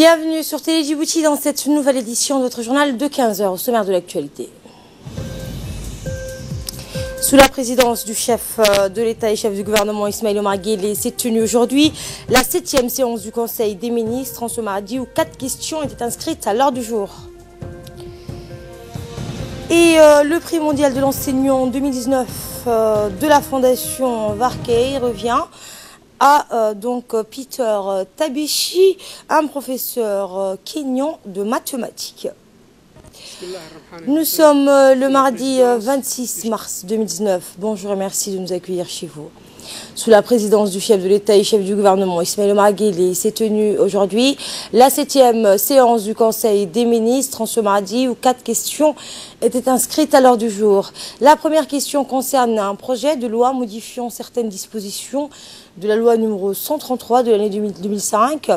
Bienvenue sur Télé Djibouti dans cette nouvelle édition de notre journal de 15 h au sommaire de l'actualité. Sous la présidence du chef de l'État et chef du gouvernement Ismaïla Omar Guelleh s'est tenue aujourd'hui la 7e séance du Conseil des ministres en ce mardi où 4 questions étaient inscrites à l'ordre du jour. Et le prix mondial de l'enseignant 2019 de la fondation Varkey revient à Peter Tabichi, un professeur kényan de mathématiques. Nous sommes le mardi 26 mars 2019. Bonjour et merci de nous accueillir chez vous. Sous la présidence du chef de l'État et chef du gouvernement Ismaïla Omar Guelleh s'est tenue aujourd'hui la 7e séance du Conseil des ministres en ce mardi où 4 questions étaient inscrites à l'ordre du jour. La première question concerne un projet de loi modifiant certaines dispositions de la loi numéro 133 de l'année 2005.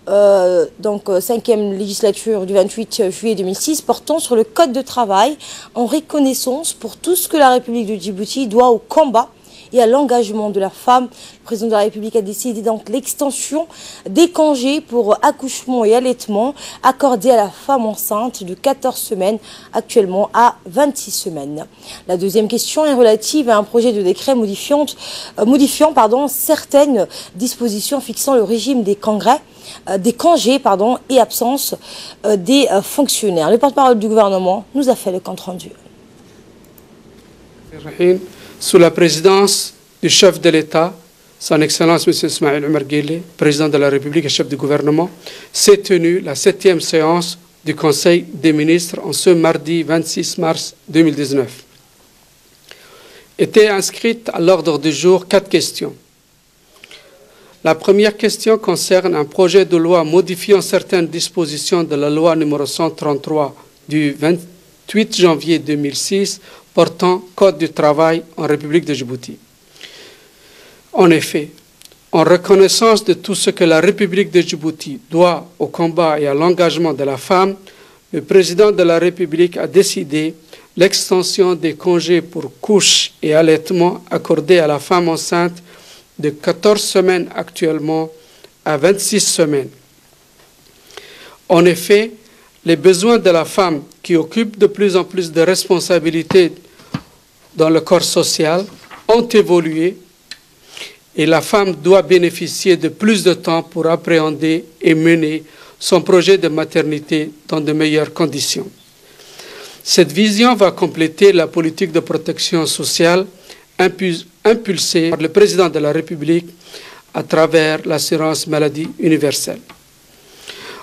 5e législature du 28 juillet 2006 portant sur le code de travail en reconnaissance pour tout ce que la République de Djibouti doit au combat et à l'engagement de la femme. Le président de la République a décidé donc l'extension des congés pour accouchement et allaitement accordés à la femme enceinte de 14 semaines actuellement à 26 semaines. La deuxième question est relative à un projet de décret modifiant certaines dispositions fixant le régime des congés et absences des fonctionnaires. Le porte-parole du gouvernement nous a fait le compte rendu. Sous la présidence du chef de l'État, son Excellence M. Ismaïla Omar Guelleh, président de la République et chef du gouvernement, s'est tenue la 7e séance du Conseil des ministres en ce mardi 26 mars 2019. Étaient inscrites à l'ordre du jour 4 questions. La première question concerne un projet de loi modifiant certaines dispositions de la loi numéro 133 du 28 janvier 2006 portant Code du travail en République de Djibouti. En effet, en reconnaissance de tout ce que la République de Djibouti doit au combat et à l'engagement de la femme, le président de la République a décidé l'extension des congés pour couche et allaitement accordés à la femme enceinte de 14 semaines actuellement à 26 semaines. En effet, les besoins de la femme qui occupe de plus en plus de responsabilités dans le corps social ont évolué et la femme doit bénéficier de plus de temps pour appréhender et mener son projet de maternité dans de meilleures conditions. Cette vision va compléter la politique de protection sociale impulsée par le président de la République à travers l'assurance maladie universelle.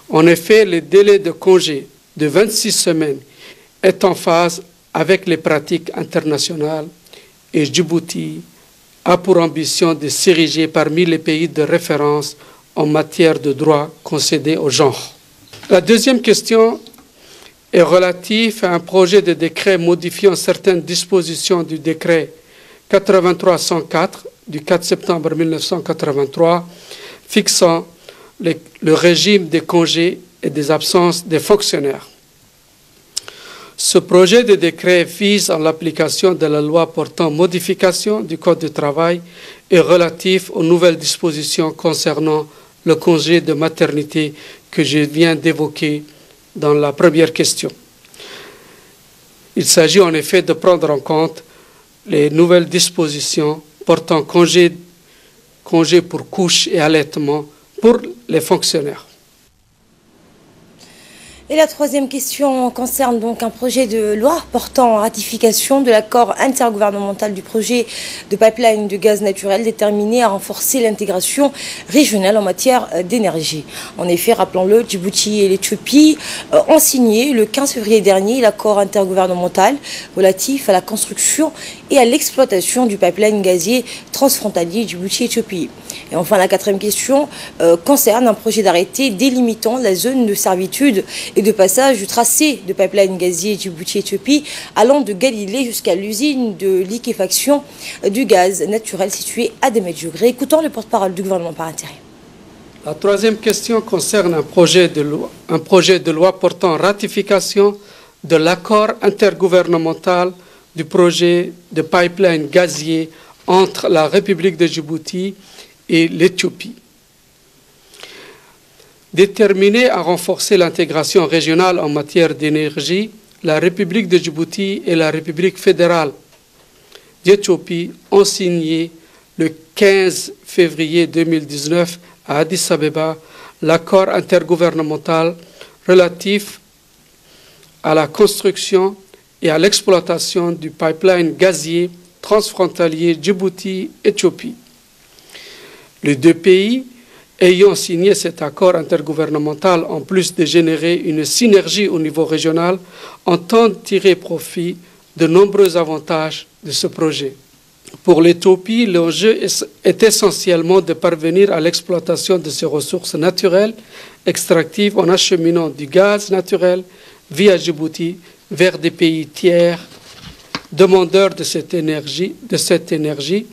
En effet, le délai de congé de 26 semaines est en phase avec les pratiques internationales et Djibouti a pour ambition de s'ériger parmi les pays de référence en matière de droits concédés au genre. La deuxième question est relative à un projet de décret modifiant certaines dispositions du décret 83-104 du 4 septembre 1983 fixant le régime des congés et des absences des fonctionnaires. Ce projet de décret vise en l'application de la loi portant modification du Code du travail et relatif aux nouvelles dispositions concernant le congé de maternité que je viens d'évoquer dans la première question. Il s'agit en effet de prendre en compte les nouvelles dispositions portant congé pour couche et allaitement pour les fonctionnaires. Et la troisième question concerne donc un projet de loi portant ratification de l'accord intergouvernemental du projet de pipeline de gaz naturel déterminé à renforcer l'intégration régionale en matière d'énergie. En effet, rappelons-le, Djibouti et l'Éthiopie ont signé le 15 février dernier l'accord intergouvernemental relatif à la construction et à l'exploitation du pipeline gazier transfrontalier Djibouti-Éthiopie. Et enfin, la quatrième question concerne un projet d'arrêté délimitant la zone de servitude et de passage du tracé de pipeline gazier Djibouti-Éthiopie allant de Galilée jusqu'à l'usine de liquéfaction du gaz naturel située à Demedjougré. Écoutons le porte-parole du gouvernement par intérim. La troisième question concerne un projet de loi portant ratification de l'accord intergouvernemental du projet de pipeline gazier entre la République de Djibouti et l'Éthiopie. Déterminée à renforcer l'intégration régionale en matière d'énergie, la République de Djibouti et la République fédérale d'Éthiopie ont signé le 15 février 2019 à Addis Abeba l'accord intergouvernemental relatif à la construction et à l'exploitation du pipeline gazier transfrontalier Djibouti-Éthiopie. Les deux pays ayant signé cet accord intergouvernemental, en plus de générer une synergie au niveau régional, entendent tirer profit de nombreux avantages de ce projet. Pour l'Éthiopie, l'enjeu est essentiellement de parvenir à l'exploitation de ses ressources naturelles extractives en acheminant du gaz naturel via Djibouti vers des pays tiers demandeurs de cette énergie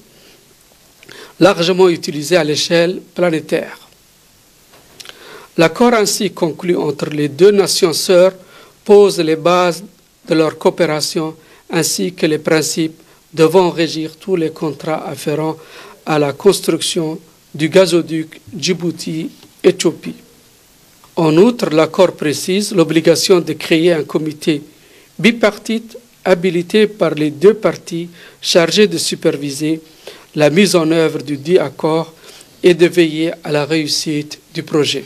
largement utilisée à l'échelle planétaire. L'accord ainsi conclu entre les deux nations sœurs pose les bases de leur coopération ainsi que les principes devant régir tous les contrats afférents à la construction du gazoduc Djibouti-Éthiopie. En outre, l'accord précise l'obligation de créer un comité bipartite habilité par les deux parties chargé de superviser la mise en œuvre du dit accord et de veiller à la réussite du projet.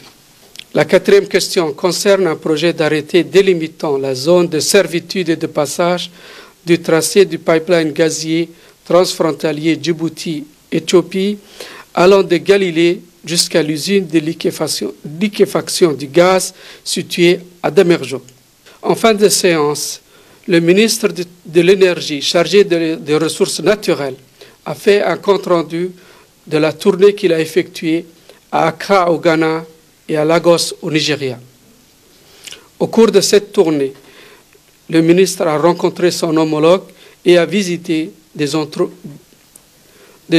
La quatrième question concerne un projet d'arrêté délimitant la zone de servitude et de passage du tracé du pipeline gazier transfrontalier Djibouti-Éthiopie allant de Galilée jusqu'à l'usine de liquéfaction du gaz située à Damerjo. En fin de séance, le ministre de l'Énergie chargé des ressources naturelles a fait un compte-rendu de la tournée qu'il a effectuée à Accra au Ghana et à Lagos au Nigeria. Au cours de cette tournée, le ministre a rencontré son homologue et a visité des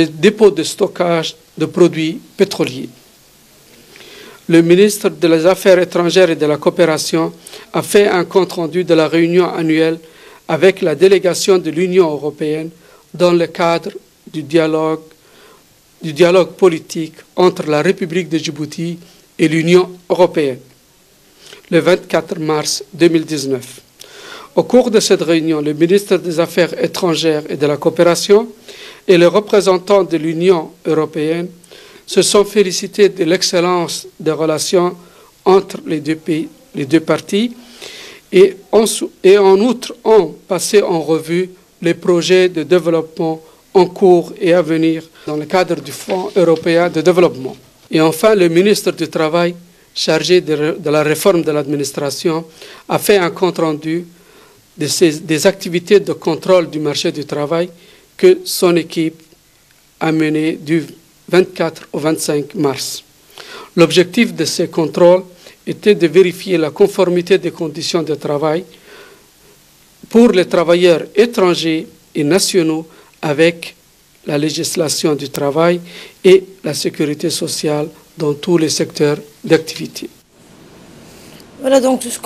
dépôts de stockage de produits pétroliers. Le ministre des Affaires étrangères et de la coopération a fait un compte-rendu de la réunion annuelle avec la délégation de l'Union européenne dans le cadre du dialogue politique entre la République de Djibouti et l'Union européenne, le 24 mars 2019. Au cours de cette réunion, le ministre des Affaires étrangères et de la coopération et les représentants de l'Union européenne se sont félicités de l'excellence des relations entre les deux parties et en outre ont passé en revue les projets de développement en cours et à venir dans le cadre du Fonds européen de développement. Et enfin, le ministre du Travail, chargé de la réforme de l'administration, a fait un compte-rendu des activités de contrôle du marché du travail que son équipe a menées du 24 au 25 mars. L'objectif de ces contrôles était de vérifier la conformité des conditions de travail pour les travailleurs étrangers et nationaux avec la législation du travail et la sécurité sociale dans tous les secteurs d'activité. Voilà donc tout ce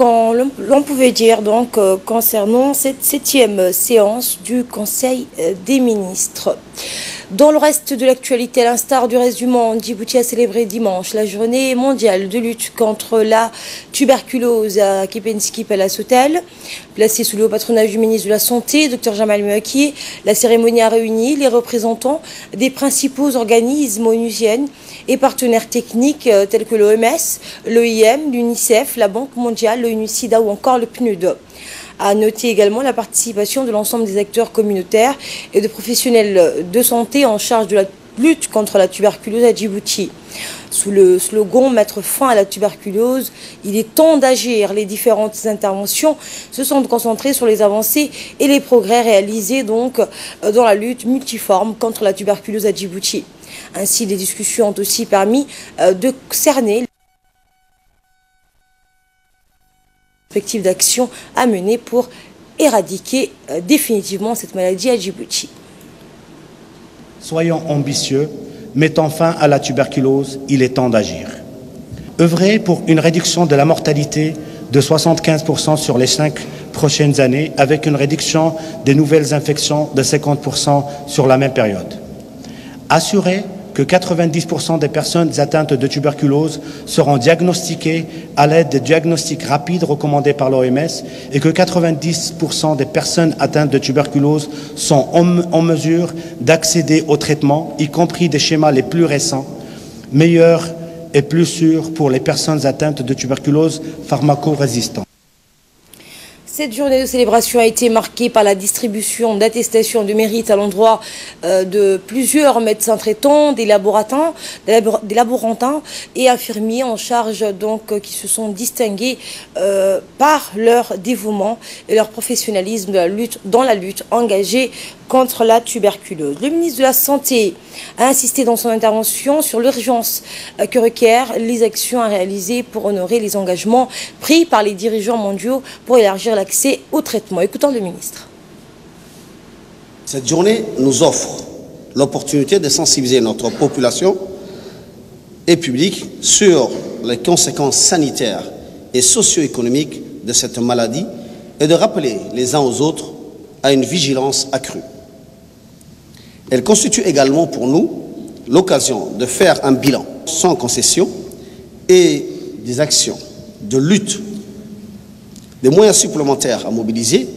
l'on pouvait dire donc, concernant cette 7e séance du Conseil des ministres. Dans le reste de l'actualité, à l'instar du reste du monde, Djibouti a célébré dimanche la journée mondiale de lutte contre la tuberculose à Kipenski Palace Hotel. Placée sous le haut patronage du ministre de la Santé, Dr Jamal Mouaki, la cérémonie a réuni les représentants des principaux organismes onusiens et partenaires techniques tels que l'OMS, l'OIM, l'UNICEF, la Banque mondiale, l'ONU-SIDA ou encore le PNUD. À noter également la participation de l'ensemble des acteurs communautaires et de professionnels de santé en charge de la lutte contre la tuberculose à Djibouti. Sous le slogan « Mettre fin à la tuberculose, il est temps d'agir », les différentes interventions se sont concentrées sur les avancées et les progrès réalisés donc dans la lutte multiforme contre la tuberculose à Djibouti. Ainsi, les discussions ont aussi permis de cerner perspective d'action à mener pour éradiquer définitivement cette maladie à Djibouti. Soyons ambitieux, mettons fin à la tuberculose, il est temps d'agir. Œuvrer pour une réduction de la mortalité de 75% sur les 5 prochaines années, avec une réduction des nouvelles infections de 50% sur la même période. Assurer que 90% des personnes atteintes de tuberculose seront diagnostiquées à l'aide de diagnostics rapides recommandés par l'OMS et que 90% des personnes atteintes de tuberculose sont en mesure d'accéder au traitement, y compris des schémas les plus récents, meilleurs et plus sûrs pour les personnes atteintes de tuberculose pharmaco-résistante. Cette journée de célébration a été marquée par la distribution d'attestations de mérite à l'endroit de plusieurs médecins traitants, des laborantins et infirmiers en charge donc qui se sont distingués par leur dévouement et leur professionnalisme dans la lutte engagée contre la tuberculose. Le ministre de la Santé a insisté dans son intervention sur l'urgence que requièrent les actions à réaliser pour honorer les engagements pris par les dirigeants mondiaux pour élargir l'accès au traitement. Écoutons le ministre. Cette journée nous offre l'opportunité de sensibiliser notre population et public sur les conséquences sanitaires et socio-économiques de cette maladie et de rappeler les uns aux autres à une vigilance accrue. Elle constitue également pour nous l'occasion de faire un bilan sans concession et des actions de lutte, des moyens supplémentaires à mobiliser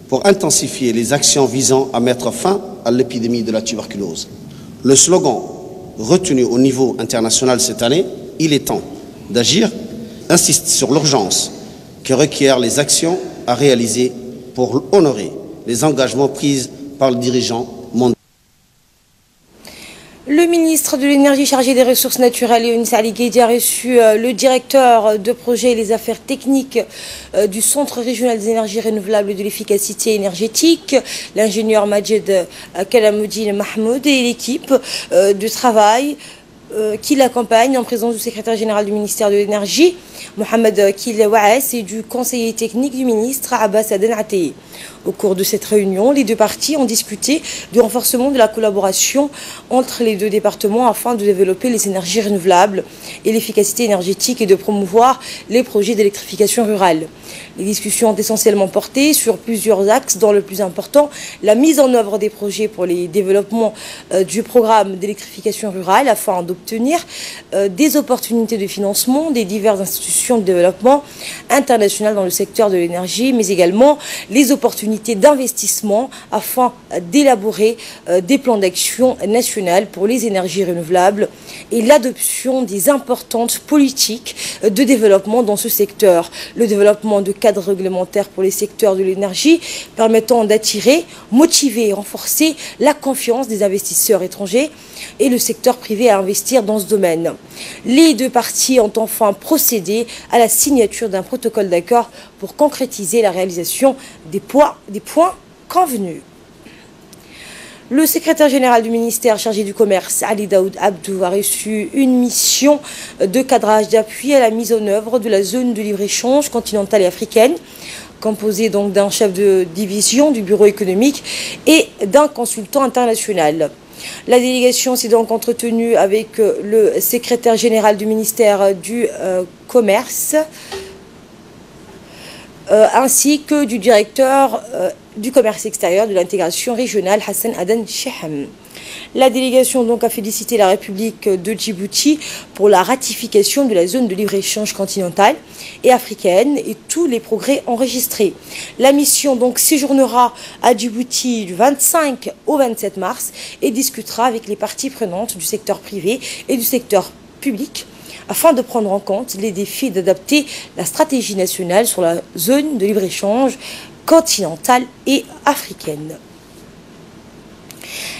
pour intensifier les actions visant à mettre fin à l'épidémie de la tuberculose. Le slogan retenu au niveau international cette année, « Il est temps d'agir », insiste sur l'urgence que requièrent les actions à réaliser pour honorer les engagements pris par le dirigeant mondial. Le ministre de l'Énergie chargé des ressources naturelles, Younis Ali Guédi, a reçu le directeur de projet et les affaires techniques du Centre régional des énergies renouvelables et de l'efficacité énergétique, l'ingénieur Majed Kalamoudine Mahmoud et l'équipe de travail qui l'accompagne en présence du secrétaire général du ministère de l'Énergie, Mohamed Kil Waes, et du conseiller technique du ministre, Abbas Aden Ateye. Au cours de cette réunion, les deux parties ont discuté du renforcement de la collaboration entre les deux départements afin de développer les énergies renouvelables et l'efficacité énergétique et de promouvoir les projets d'électrification rurale. Les discussions ont essentiellement porté sur plusieurs axes, dont le plus important, la mise en œuvre des projets pour les développements du programme d'électrification rurale afin d'obtenir des opportunités de financement des diverses institutions de développement international dans le secteur de l'énergie, mais également les opportunités d'investissement afin d'élaborer des plans d'action nationaux pour les énergies renouvelables et l'adoption des importantes politiques de développement dans ce secteur. Le développement de cadres réglementaires pour les secteurs de l'énergie permettant d'attirer, motiver et renforcer la confiance des investisseurs étrangers et le secteur privé à investir dans ce domaine. Les deux parties ont enfin procédé à la signature d'un protocole d'accord pour concrétiser la réalisation des points convenus. Le secrétaire général du ministère chargé du commerce, Ali Daoud Abdou, a reçu une mission de cadrage d'appui à la mise en œuvre de la zone de libre-échange continentale et africaine, composée donc d'un chef de division du bureau économique et d'un consultant international. La délégation s'est donc entretenue avec le secrétaire général du ministère du Commerce ainsi que du directeur du commerce extérieur de l'intégration régionale, Hassan Aden Shehem. La délégation donc a félicité la République de Djibouti pour la ratification de la zone de libre-échange continentale et africaine et tous les progrès enregistrés. La mission donc séjournera à Djibouti du 25 au 27 mars et discutera avec les parties prenantes du secteur privé et du secteur public afin de prendre en compte les défis d'adapter la stratégie nationale sur la zone de libre-échange continentale et africaine.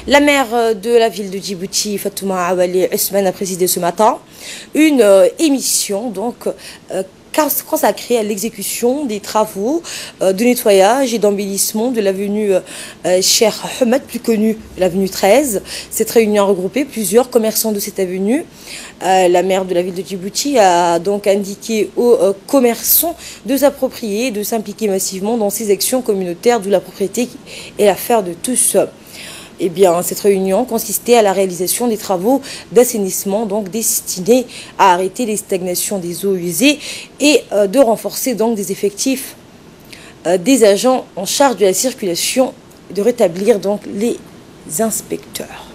La maire de la ville de Djibouti, Fatouma Awali Ousmane, a présidé ce matin une émission donc consacrée à l'exécution des travaux de nettoyage et d'embellissement de l'avenue Cheikh Ahmed, plus connue l'avenue 13. Cette réunion a regroupé plusieurs commerçants de cette avenue. La maire de la ville de Djibouti a donc indiqué aux commerçants de s'approprier et de s'impliquer massivement dans ces actions communautaires d'où la propriété est l'affaire de tous. Eh bien, cette réunion consistait à la réalisation des travaux d'assainissement donc destinés à arrêter les stagnations des eaux usées et de renforcer donc des effectifs des agents en charge de la circulation, de rétablir donc les inspecteurs.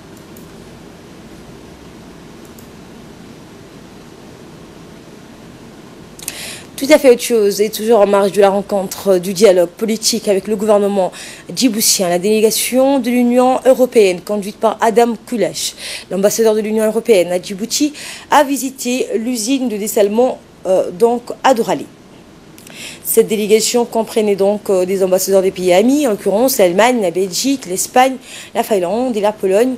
Tout à fait autre chose, et toujours en marge de la rencontre du dialogue politique avec le gouvernement djiboutien, la délégation de l'Union européenne, conduite par Adam Kulash, l'ambassadeur de l'Union européenne à Djibouti, a visité l'usine de dessalement donc à Dorali. Cette délégation comprenait donc des ambassadeurs des pays amis, en l'occurrence l'Allemagne, la Belgique, l'Espagne, la Finlande et la Pologne.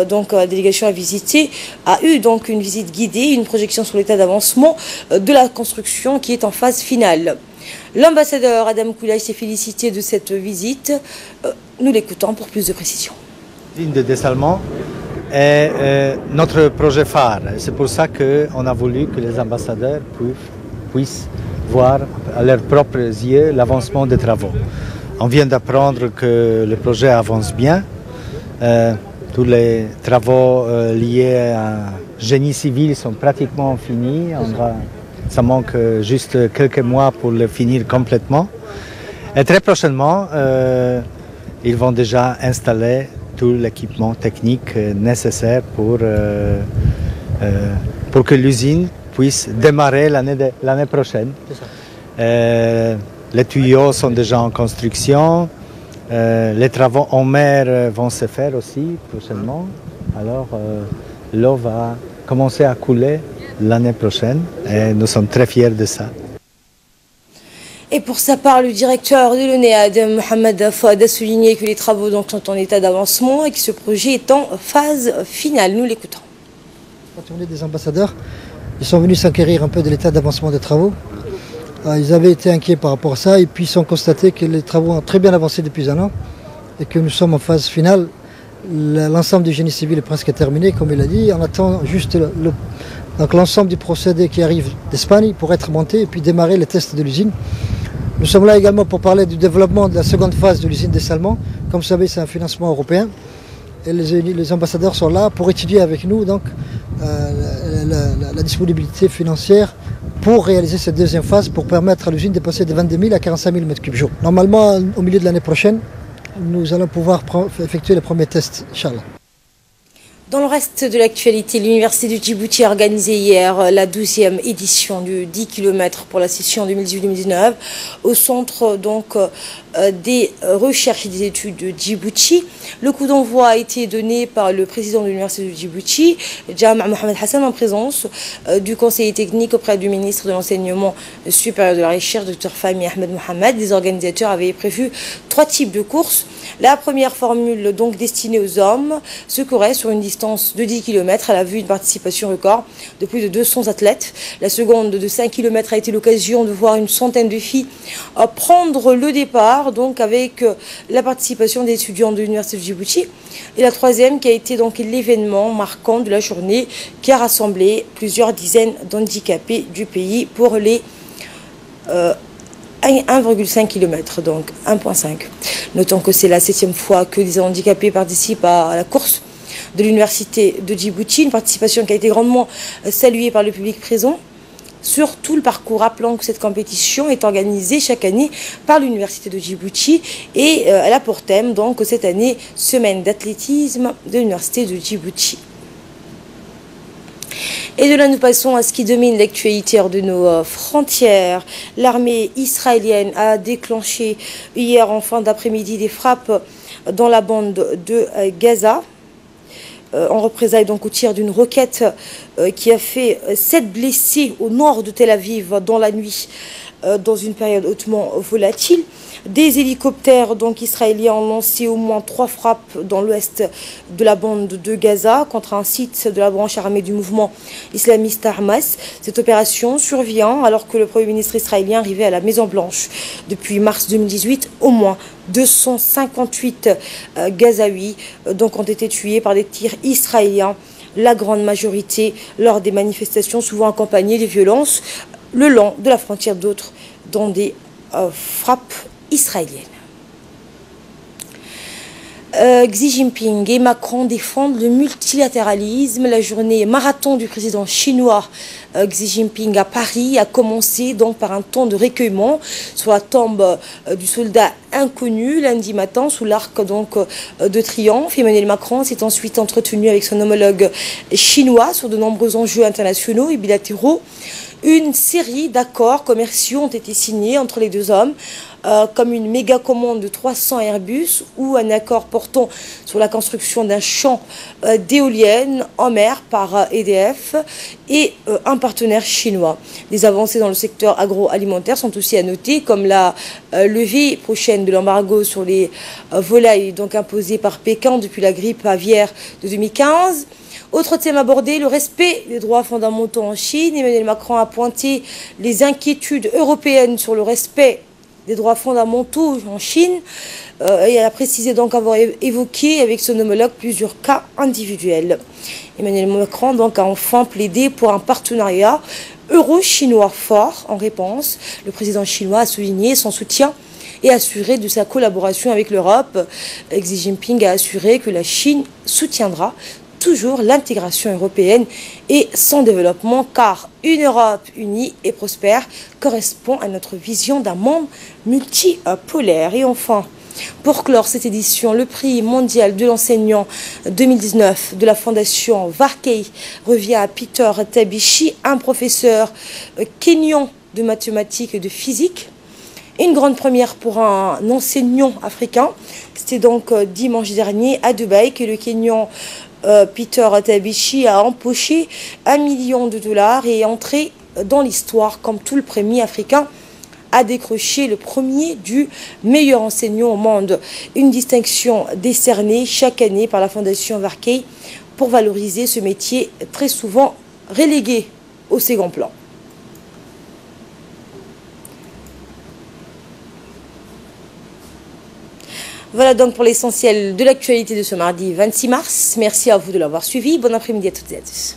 Donc la délégation a eu donc une visite guidée, une projection sur l'état d'avancement de la construction qui est en phase finale. L'ambassadeur Adam Kulash s'est félicité de cette visite. Nous l'écoutons pour plus de précisions. L'usine de dessalement est notre projet phare. C'est pour ça qu'on a voulu que les ambassadeurs puissent voir à leurs propres yeux l'avancement des travaux. On vient d'apprendre que le projet avance bien. Tous les travaux liés à génie civil sont pratiquement finis. Ça manque juste quelques mois pour le finir complètement. Et très prochainement, ils vont déjà installer tout l'équipement technique nécessaire pour que l'usine puisse démarrer l'année prochaine. Les tuyaux sont déjà en construction, les travaux en mer vont se faire aussi prochainement. Alors l'eau va commencer à couler l'année prochaine et nous sommes très fiers de ça. Et pour sa part, le directeur de l'ONEAD, Mohamed Fouad, a souligné que les travaux donc, sont en état d'avancement et que ce projet est en phase finale. Nous l'écoutons. Quand on est des ambassadeurs, ils sont venus s'enquérir un peu de l'état d'avancement des travaux. Ils avaient été inquiets par rapport à ça et puis ils ont constaté que les travaux ont très bien avancé depuis un an et que nous sommes en phase finale. L'ensemble du génie civil est presque terminé, comme il a dit. On attend juste l'ensemble du procédé qui arrive d'Espagne pour être monté et puis démarrer les tests de l'usine. Nous sommes là également pour parler du développement de la seconde phase de l'usine dessalement. Comme vous savez, c'est un financement européen. Et les ambassadeurs sont là pour étudier avec nous donc, la disponibilité financière pour réaliser cette deuxième phase, pour permettre à l'usine de passer de 22 000 à 45 000 m3 jour. Normalement, au milieu de l'année prochaine, nous allons pouvoir effectuer les premiers tests, Inch'Allah. Dans le reste de l'actualité, l'Université de Djibouti a organisé hier la 12e édition du 10 km pour la session 2018-2019 au centre donc, des recherches et des études de Djibouti. Le coup d'envoi a été donné par le président de l'Université de Djibouti, Jama' Mohamed Hassan, en présence du conseiller technique auprès du ministre de l'Enseignement supérieur de la Recherche, Dr Fahmi Ahmed Mohamed. Les organisateurs avaient prévu 3 types de courses. La première formule donc destinée aux hommes se courait sur une distance de 10 km à la vue d'une participation record de plus de 200 athlètes. La seconde de 5 km a été l'occasion de voir une centaine de filles prendre le départ donc avec la participation des étudiants de l'Université de Djibouti. Et la troisième qui a été donc l'événement marquant de la journée qui a rassemblé plusieurs dizaines d'handicapés du pays pour les 1,5 km, donc 1,5. Notons que c'est la 7e fois que des handicapés participent à la course de l'Université de Djibouti, une participation qui a été grandement saluée par le public présent sur tout le parcours. Rappelons que cette compétition est organisée chaque année par l'Université de Djibouti et elle a pour thème donc cette année semaine d'athlétisme de l'Université de Djibouti. Et de là, nous passons à ce qui domine l'actualité hors de nos frontières. L'armée israélienne a déclenché hier en fin d'après-midi des frappes dans la bande de Gaza. En représailles donc au tir d'une roquette qui a fait 7 blessés au nord de Tel Aviv dans la nuit, dans une période hautement volatile. Des hélicoptères donc israéliens ont lancé au moins 3 frappes dans l'ouest de la bande de Gaza contre un site de la branche armée du mouvement islamiste Hamas. Cette opération survient alors que le Premier ministre israélien arrivait à la Maison-Blanche. Depuis mars 2018, au moins 258 Gazaouis donc ont été tués par des tirs israéliens, la grande majorité lors des manifestations souvent accompagnées de violences le long de la frontière, d'autres dans des frappes israéliennes. Xi Jinping et Macron défendent le multilatéralisme. La journée marathon du président chinois Xi Jinping à Paris a commencé donc par un temps de recueillement sur la tombe du soldat inconnu lundi matin sous l'arc donc de triomphe. Emmanuel Macron s'est ensuite entretenu avec son homologue chinois sur de nombreux enjeux internationaux et bilatéraux. Une série d'accords commerciaux ont été signés entre les deux hommes, comme une méga commande de 300 Airbus ou un accord portant sur la construction d'un champ d'éoliennes en mer par EDF et un partenaire chinois. Des avancées dans le secteur agroalimentaire sont aussi à noter, comme la levée prochaine de l'embargo sur les volailles donc imposé par Pékin depuis la grippe aviaire de 2015. Autre thème abordé, le respect des droits fondamentaux en Chine. Emmanuel Macron a pointé les inquiétudes européennes sur le respect des droits fondamentaux en Chine et a précisé donc avoir évoqué avec son homologue plusieurs cas individuels. Emmanuel Macron donc a enfin plaidé pour un partenariat euro-chinois fort. En réponse, le président chinois a souligné son soutien et assuré de sa collaboration avec l'Europe. Xi Jinping a assuré que la Chine soutiendra toujours l'intégration européenne et son développement, car une Europe unie et prospère correspond à notre vision d'un monde multipolaire. Et enfin, pour clore cette édition, le prix mondial de l'enseignant 2019 de la Fondation Varkey revient à Peter Tabichi, un professeur kényan de mathématiques et de physique. Une grande première pour un enseignant africain. C'était donc dimanche dernier à Dubaï que le Kényan Peter Tabichi a empoché $1 million et est entré dans l'histoire comme tout le premier africain à décrocher le premier du meilleur enseignant au monde. Une distinction décernée chaque année par la Fondation Varkey pour valoriser ce métier très souvent relégué au second plan. Voilà donc pour l'essentiel de l'actualité de ce mardi 26 mars. Merci à vous de l'avoir suivi. Bon après-midi à toutes et à tous.